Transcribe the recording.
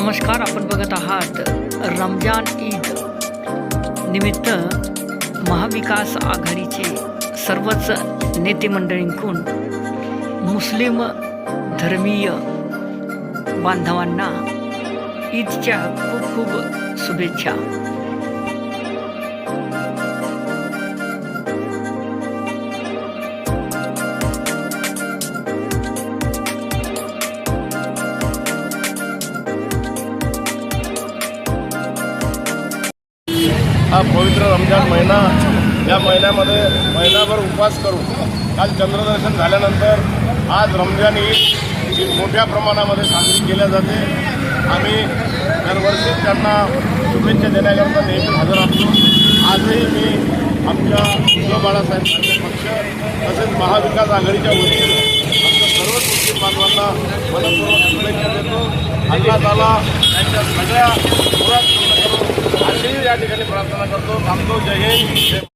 नमस्कार, आपण बघत आहात रमजान ईद निमित्त महाविकास आघाडीचे सर्वच नेते मंडळींकडून मुस्लिम धर्मीय बांधवांना ईदच्या खूप खूप शुभेच्छा। हा पवित्र रमजान महिना, या महिन्यामध्ये महिनाभर उपवास करून काल चंद्रदर्शन झाल्यानंतर आज रमजान ईद मोठ्या प्रमाणामध्ये साजरी केल्या जाते। आम्ही दरवर्षी त्यांना शुभेच्छा देण्याकरता नेहमी हजर असतो। आजही मी आमच्या उद्धव बाळासाहेब ठाकरे पक्ष तसेच महाविकास आघाडीच्या वतीने आमच्या सर्व मुस्लिम बांधवांना मनपूर्वक शुभेच्छा देतो। अल्लाह ताला त्यांच्या सगळ्या मुराद पूर्ण करो अशी या ठिकाणी प्रार्थना करतो। थांबतो। जय हिंद।